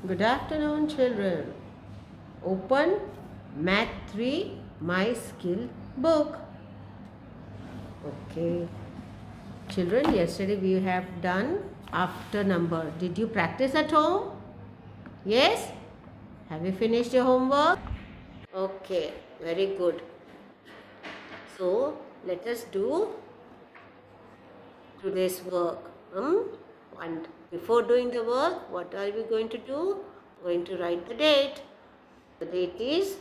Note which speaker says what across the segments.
Speaker 1: Good afternoon, children. Open Math 3 My Skill book. Okay. Children, yesterday we have done after number. Did you practice at home? Yes? Have you finished your homework? Okay, very good. So, let us do today's work. And before doing the work, what are we going to do? Going to write the date. The date is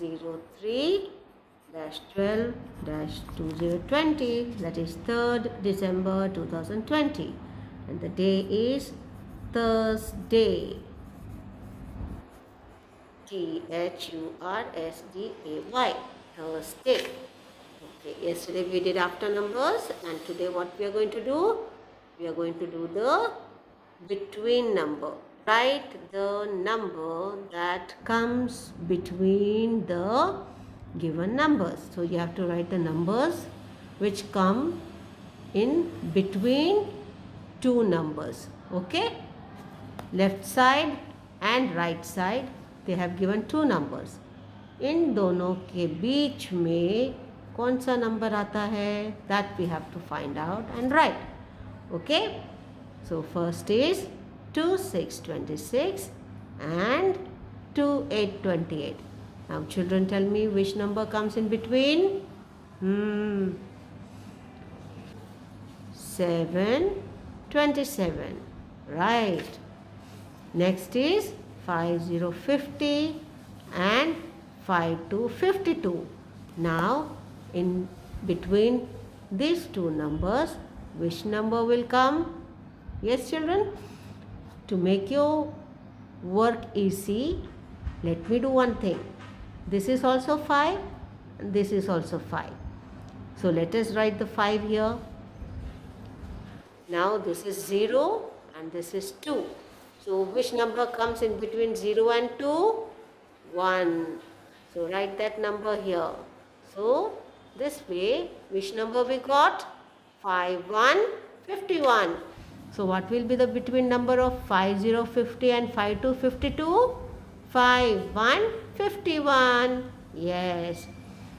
Speaker 1: 03-12-2020, that is 3rd December 2020, and the day is Thursday. Thursday, Thursday. Okay, yesterday we did after numbers, and today what we are going to do? We are going to do the between number. Write the number that comes between the given numbers. So you have to write the numbers which come in between two numbers. Okay? Left side and right side, they have given two numbers. इन दोनों के बीच में कौन सा number आता है? That we have to find out and write. Okay? So first is 2626 and 2828. Now children, tell me which number comes in between? 727. Right. Next is 5050 and 5252. Now in between these two numbers, which number will come? Yes, children? To make your work easy, let me do one thing. This is also 5 and this is also 5. So let us write the 5 here. Now this is 0 and this is 2. So which number comes in between 0 and 2? 1. So write that number here. So this way, which number we got? 5151. So what will be the between number of 5050 and 5252? 5151. Yes.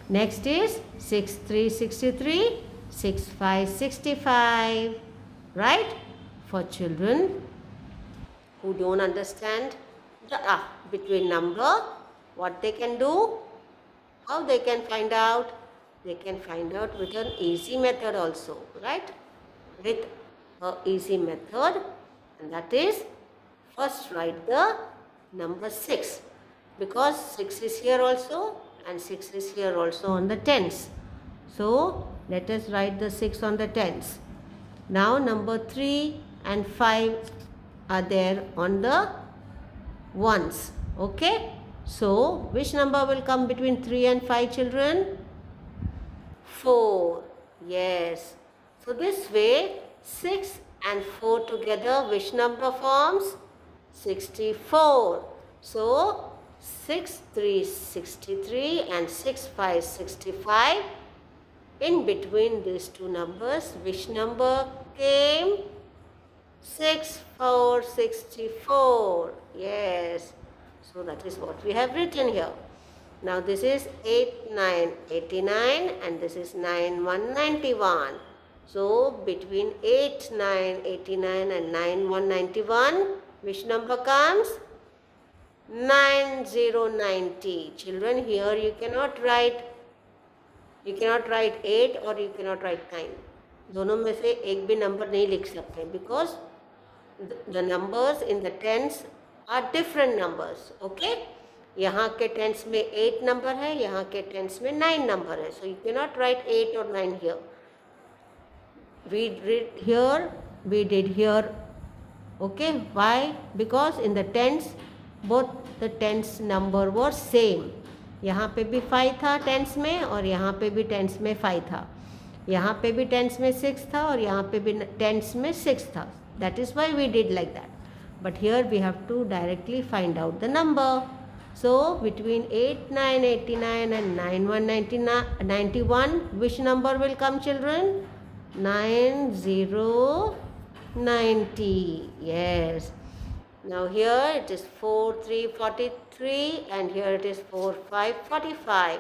Speaker 1: Next is 6363, 6565. Right? For children who don't understand the between number, what they can do? How they can find out? They can find out with an easy method also. Right? With an easy method, and that is first write the number 6, because 6 is here also and 6 is here also on the tens. So let us write the 6 on the tens. Now number 3 and 5 are there on the ones. Okay. So which number will come between 3 and 5, children? 4. Yes. So this way 6 and 4 together, which number forms? 64. So 6363 and 6565. In between these two numbers, which number came? 6464. Yes. So that is what we have written here. Now this is 8989 and this is 9191. So between 8989 and 9191, which number comes? 9090. Children, here you cannot write 8 or you cannot write 9. दोनों में से एक भी number नहीं लिख सकते, because the numbers in the tens are different numbers. Okay? यहाँ के tens में 8 number है, यहाँ के tens में 9 number है. So you cannot write 8 or 9 here. We did here. Okay? Why? Because in the tens, both the tens number were same. यहाँ पे भी 5 था टेंस में और यहाँ पे भी टेंस में 5 था. यहाँ पे भी टेंस में 6 था और यहाँ पे भी टेंस में 6 था. That is why we did like that. But here we have to directly find out the number. So between 8989 and 9191, which number will come, children? 9090. Yes. Now here it is 4, 3, 43 and here it is 4, 5, 45.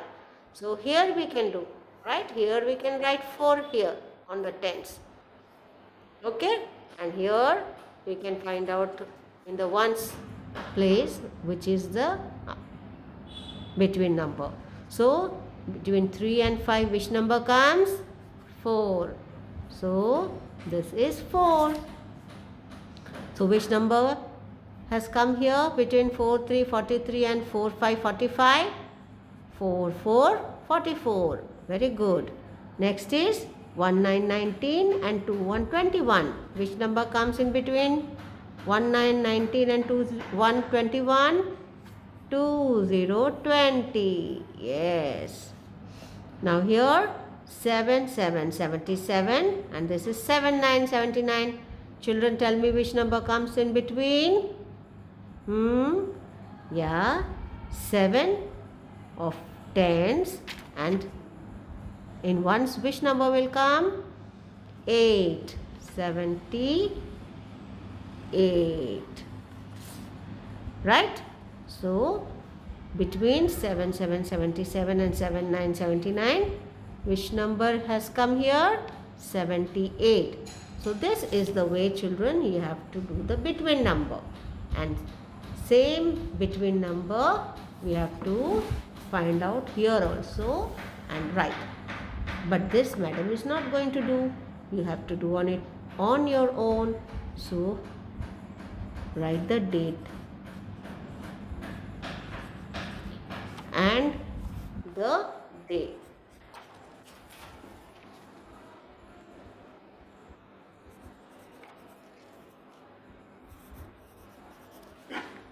Speaker 1: So here we can do, right? Here we can write 4 here on the tens. Okay? And here we can find out in the ones place which is the between number. So between 3 and 5 which number comes? 4. So this is 4. So which number has come here between 4, 3, 43 and 4, 5, 45? 4, 4, 44. Very good. Next is 1, 9, 19 and 2, 1, 21. Which number comes in between 1, 9, 19 and 2, 1, 21? 2, 0, 20. Yes. Now here 7, 7, 77 and this is 7, 9, 79. Children, tell me which number comes in between? Yeah, 7 of tens and in ones which number will come? 8, 78. Right? So, between 7, 7, 77 and 7, 9, 79, which number has come here? 78. So, this is the way, children, you have to do the between number. And same between number we have to find out here also and write. But this madam is not going to do. You have to do on it on your own. So, write the date and the day.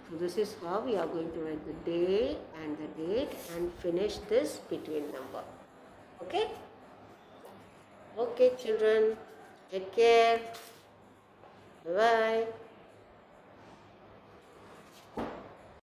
Speaker 1: So this is how we are going to write the day and the date and finish this between number. Okay? Okay, children, take care.